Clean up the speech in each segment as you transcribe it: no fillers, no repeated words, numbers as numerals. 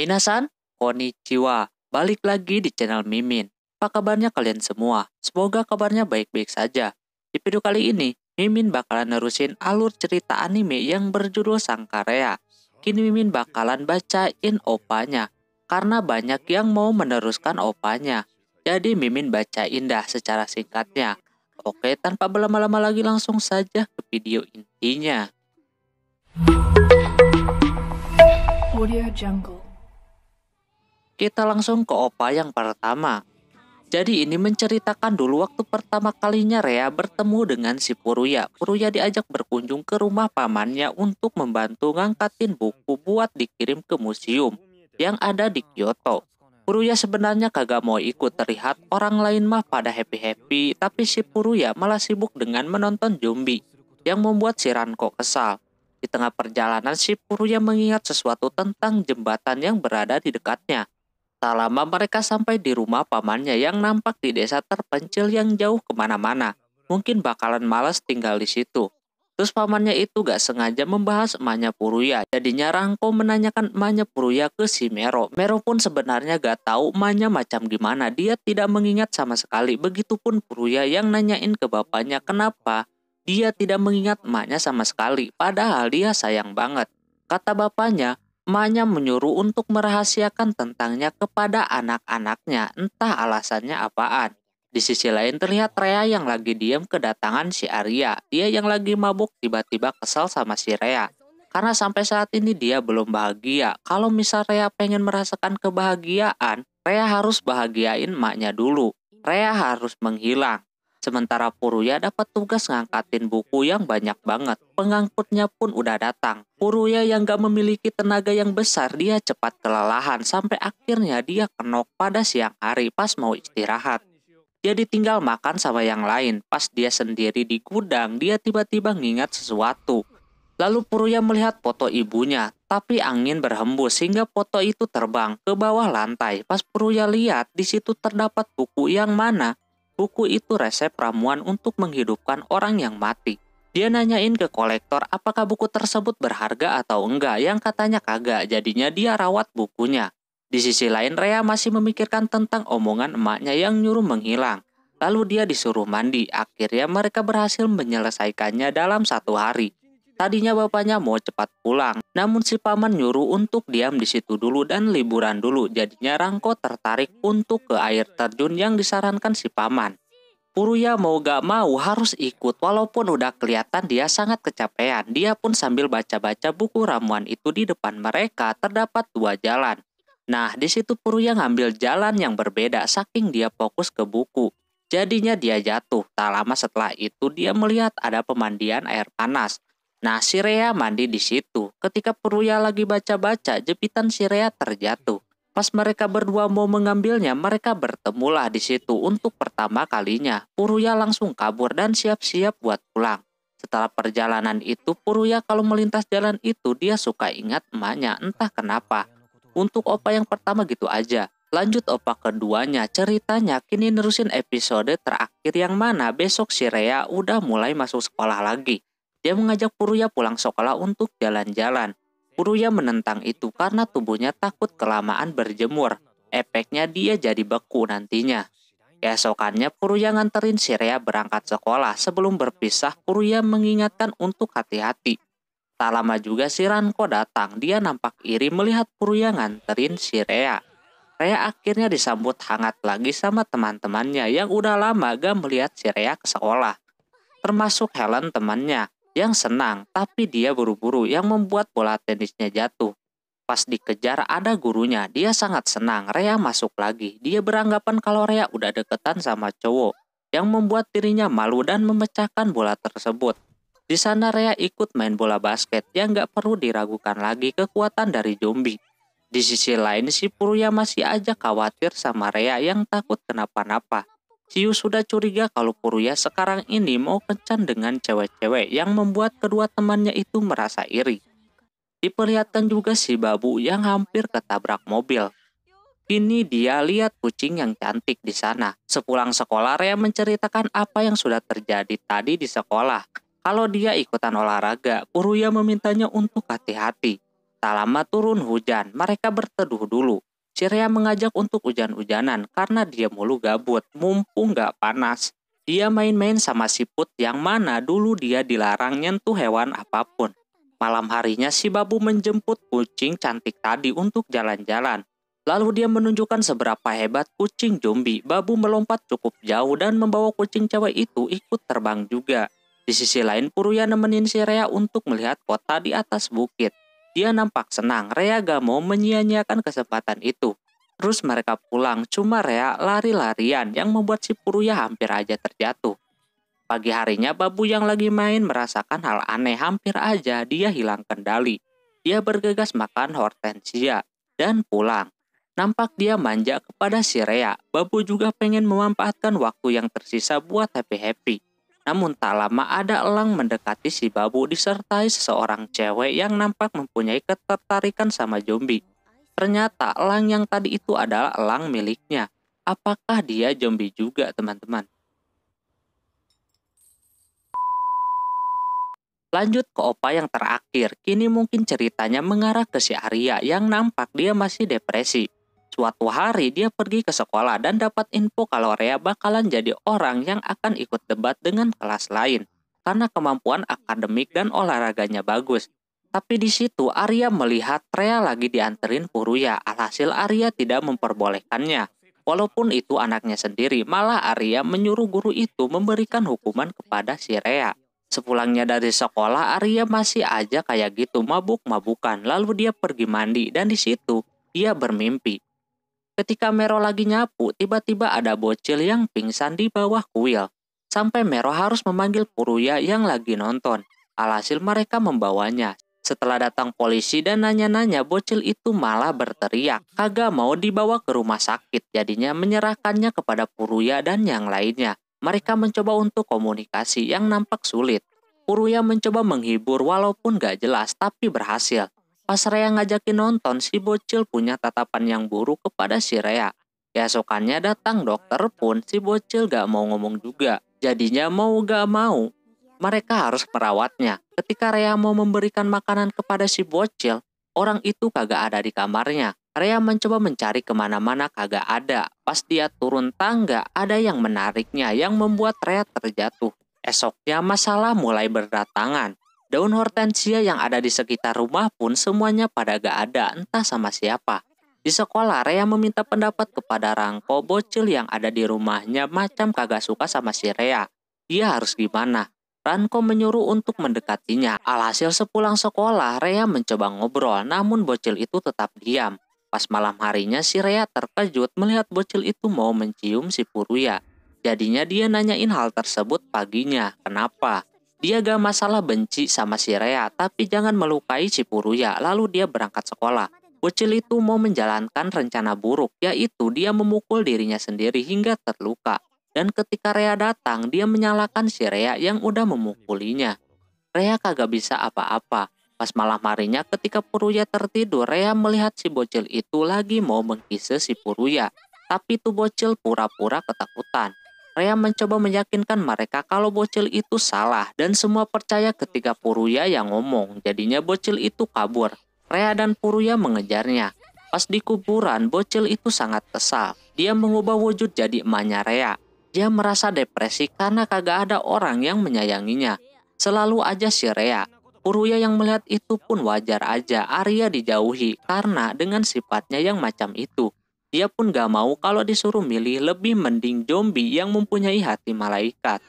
Minasan, konnichiwa. Balik lagi di channel Mimin. Apa kabarnya kalian semua? Semoga kabarnya baik-baik saja. Di video kali ini, Mimin bakalan nerusin alur cerita anime yang berjudul Sangkarea. Kini Mimin bakalan bacain opanya, karena banyak yang mau meneruskan opanya. Jadi Mimin bacain dah secara singkatnya. Oke, tanpa berlama-lama lagi langsung saja ke video intinya. Audio Jungle. Kita langsung ke opa yang pertama. Jadi ini menceritakan dulu waktu pertama kalinya Rea bertemu dengan si Furuya. Furuya diajak berkunjung ke rumah pamannya untuk membantu ngangkatin buku buat dikirim ke museum yang ada di Kyoto. Furuya sebenarnya kagak mau ikut, terlihat orang lain mah pada happy-happy, tapi si Furuya malah sibuk dengan menonton zombie yang membuat si Ranko kesal. Di tengah perjalanan si Furuya mengingat sesuatu tentang jembatan yang berada di dekatnya. Tak lama mereka sampai di rumah pamannya yang nampak di desa terpencil yang jauh kemana-mana. Mungkin bakalan males tinggal di situ. Terus pamannya itu gak sengaja membahas emaknya Furuya. Jadinya Ranko menanyakan emaknya Furuya ke si Mero. Mero pun sebenarnya gak tahu emaknya macam gimana. Dia tidak mengingat sama sekali. Begitupun Furuya yang nanyain ke bapaknya kenapa dia tidak mengingat emaknya sama sekali. Padahal dia sayang banget. Kata bapaknya, emaknya menyuruh untuk merahasiakan tentangnya kepada anak-anaknya, entah alasannya apaan. Di sisi lain terlihat Rea yang lagi diam kedatangan si Arya. Dia yang lagi mabuk tiba-tiba kesal sama si Rea. Karena sampai saat ini dia belum bahagia. Kalau misal Rea pengen merasakan kebahagiaan, Rea harus bahagiain emaknya dulu. Rea harus menghilang. Sementara Furuya dapat tugas ngangkatin buku yang banyak banget. Pengangkutnya pun udah datang. Furuya yang gak memiliki tenaga yang besar, dia cepat kelelahan sampai akhirnya dia kenok pada siang hari pas mau istirahat. Dia ditinggal makan sama yang lain. Pas dia sendiri di gudang, dia tiba-tiba ngingat sesuatu. Lalu Furuya melihat foto ibunya, tapi angin berhembus sehingga foto itu terbang ke bawah lantai. Pas Furuya lihat, di situ terdapat buku yang mana buku itu resep ramuan untuk menghidupkan orang yang mati. Dia nanyain ke kolektor apakah buku tersebut berharga atau enggak, yang katanya kagak, jadinya dia rawat bukunya. Di sisi lain Rea masih memikirkan tentang omongan emaknya yang nyuruh menghilang. Lalu dia disuruh mandi, akhirnya mereka berhasil menyelesaikannya dalam 1 hari. Tadinya bapaknya mau cepat pulang, namun si paman nyuruh untuk diam di situ dulu dan liburan dulu. Jadinya Ranko tertarik untuk ke air terjun yang disarankan si paman. Furuya mau gak mau harus ikut walaupun udah kelihatan dia sangat kecapean. Dia pun sambil baca-baca buku ramuan itu. Di depan mereka terdapat 2 jalan. Nah, di situ Furuya ngambil jalan yang berbeda saking dia fokus ke buku. Jadinya dia jatuh. Tak lama setelah itu dia melihat ada pemandian air panas. Nah, si Rea mandi di situ. Ketika Furuya lagi baca-baca, jepitan si Rea terjatuh. Pas mereka berdua mau mengambilnya, mereka bertemulah di situ untuk pertama kalinya. Furuya langsung kabur dan siap-siap buat pulang. Setelah perjalanan itu, Furuya kalau melintas jalan itu dia suka ingat emaknya, entah kenapa. Untuk opa yang pertama gitu aja. Lanjut opa keduanya, ceritanya kini nerusin episode terakhir yang mana besok si Rea udah mulai masuk sekolah lagi. Dia mengajak Furuya pulang sekolah untuk jalan-jalan. Furuya menentang itu karena tubuhnya takut kelamaan berjemur. Efeknya dia jadi beku nantinya. Keesokannya Furuya nganterin si Rea berangkat sekolah. Sebelum berpisah, Furuya mengingatkan untuk hati-hati. Tak lama juga si Ranko datang. Dia nampak iri melihat Furuya nganterin si Rea. Rea akhirnya disambut hangat lagi sama teman-temannya yang udah lama gak melihat si Rea ke sekolah. Termasuk Helen temannya yang senang, tapi dia buru-buru yang membuat bola tenisnya jatuh. Pas dikejar ada gurunya, dia sangat senang. Rea masuk lagi. Dia beranggapan kalau Rea udah deketan sama cowok, yang membuat dirinya malu dan memecahkan bola tersebut. Di sana Rea ikut main bola basket yang gak perlu diragukan lagi kekuatan dari zombie. Di sisi lain si Furuya masih aja khawatir sama Rea yang takut kenapa-napa. Chiyu sudah curiga kalau Furuya sekarang ini mau kencan dengan cewek-cewek yang membuat kedua temannya itu merasa iri. Diperlihatkan juga si Babu yang hampir ketabrak mobil. Kini dia lihat kucing yang cantik di sana. Sepulang sekolah Rea menceritakan apa yang sudah terjadi tadi di sekolah. Kalau dia ikutan olahraga, Furuya memintanya untuk hati-hati. Tak lama turun hujan, mereka berteduh dulu. Si Rea mengajak untuk hujan-hujanan karena dia mulu gabut, mumpung gak panas. Dia main-main sama siput yang mana dulu dia dilarang nyentuh hewan apapun. Malam harinya si Babu menjemput kucing cantik tadi untuk jalan-jalan. Lalu dia menunjukkan seberapa hebat kucing zombie. Babu melompat cukup jauh dan membawa kucing cewek itu ikut terbang juga. Di sisi lain, Puruya nemenin si Rea untuk melihat kota di atas bukit. Dia nampak senang, Rea gak mau menyia-nyiakan kesempatan itu. Terus mereka pulang, cuma Rea lari-larian yang membuat si Puruya hampir aja terjatuh. Pagi harinya Babu yang lagi main merasakan hal aneh, hampir aja dia hilang kendali. Dia bergegas makan hortensia dan pulang. Nampak dia manja kepada si Rea. Babu juga pengen memanfaatkan waktu yang tersisa buat happy-happy. Namun tak lama ada elang mendekati si Babu disertai seseorang cewek yang nampak mempunyai ketertarikan sama zombie. Ternyata elang yang tadi itu adalah elang miliknya. Apakah dia zombie juga, teman-teman? Lanjut ke opa yang terakhir. Kini mungkin ceritanya mengarah ke si Arya yang nampak dia masih depresi. Suatu hari dia pergi ke sekolah dan dapat info kalau Rea bakalan jadi orang yang akan ikut debat dengan kelas lain karena kemampuan akademik dan olahraganya bagus. Tapi di situ Arya melihat Rea lagi dianterin Puruya. Alhasil Arya tidak memperbolehkannya. Walaupun itu anaknya sendiri, malah Arya menyuruh guru itu memberikan hukuman kepada si Rea. Sepulangnya dari sekolah, Arya masih aja kayak gitu mabuk-mabukan. Lalu dia pergi mandi dan di situ dia bermimpi. Ketika Mero lagi nyapu, tiba-tiba ada bocil yang pingsan di bawah kuil. Sampai Mero harus memanggil Puruya yang lagi nonton. Alhasil mereka membawanya. Setelah datang polisi dan nanya-nanya, bocil itu malah berteriak. Kagak mau dibawa ke rumah sakit, jadinya menyerahkannya kepada Puruya dan yang lainnya. Mereka mencoba untuk komunikasi yang nampak sulit. Puruya mencoba menghibur walaupun gak jelas, tapi berhasil. Pas Rea ngajakin nonton, si bocil punya tatapan yang buruk kepada si Rea. Keesokannya datang dokter pun, si bocil gak mau ngomong juga. Jadinya mau gak mau, mereka harus merawatnya. Ketika Rea mau memberikan makanan kepada si bocil, orang itu kagak ada di kamarnya. Rea mencoba mencari kemana-mana kagak ada. Pas dia turun tangga, ada yang menariknya yang membuat Rea terjatuh. Esoknya masalah mulai berdatangan. Daun hortensia yang ada di sekitar rumah pun semuanya pada gak ada, entah sama siapa. Di sekolah, Rea meminta pendapat kepada Rangko, bocil yang ada di rumahnya macam kagak suka sama si Rea. Dia harus gimana? Ranko menyuruh untuk mendekatinya. Alhasil sepulang sekolah, Rea mencoba ngobrol, namun bocil itu tetap diam. Pas malam harinya, si Rea terkejut melihat bocil itu mau mencium si Puruya. Jadinya dia nanyain hal tersebut paginya. Kenapa? Dia gak masalah benci sama si Rea, tapi jangan melukai si Puruya. Lalu dia berangkat sekolah. Bocil itu mau menjalankan rencana buruk, yaitu dia memukul dirinya sendiri hingga terluka. Dan ketika Rea datang, dia menyalahkan si Rea yang udah memukulinya. Rea kagak bisa apa-apa. Pas malam harinya ketika Puruya tertidur, Rea melihat si bocil itu lagi mau mengkise si Puruya. Tapi tuh bocil pura-pura ketakutan. Rea mencoba meyakinkan mereka kalau bocil itu salah dan semua percaya ketika Puruya yang ngomong. Jadinya bocil itu kabur. Rea dan Puruya mengejarnya. Pas di kuburan, bocil itu sangat kesal. Dia mengubah wujud jadi emaknya Rea. Dia merasa depresi karena kagak ada orang yang menyayanginya. Selalu aja si Rea. Puruya yang melihat itu pun wajar aja. Arya dijauhi karena dengan sifatnya yang macam itu. Dia pun gak mau kalau disuruh milih, lebih mending zombie yang mempunyai hati malaikat.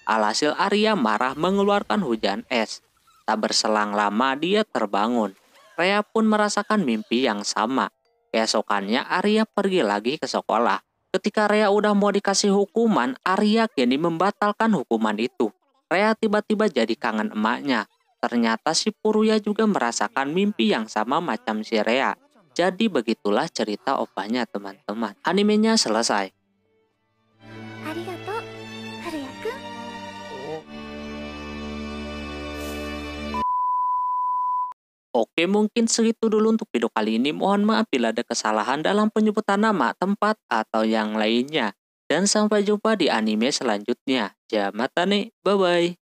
Alhasil Arya marah mengeluarkan hujan es. Tak berselang lama dia terbangun. Rea pun merasakan mimpi yang sama. Keesokannya Arya pergi lagi ke sekolah. Ketika Rea udah mau dikasih hukuman, Arya kini membatalkan hukuman itu. Rea tiba-tiba jadi kangen emaknya. Ternyata si Puruya juga merasakan mimpi yang sama macam si Rea. Jadi begitulah cerita opanya, teman-teman. Animenya selesai. Oke, mungkin segitu dulu untuk video kali ini. Mohon maaf bila ada kesalahan dalam penyebutan nama, tempat, atau yang lainnya. Dan sampai jumpa di anime selanjutnya. Jamatane, bye-bye.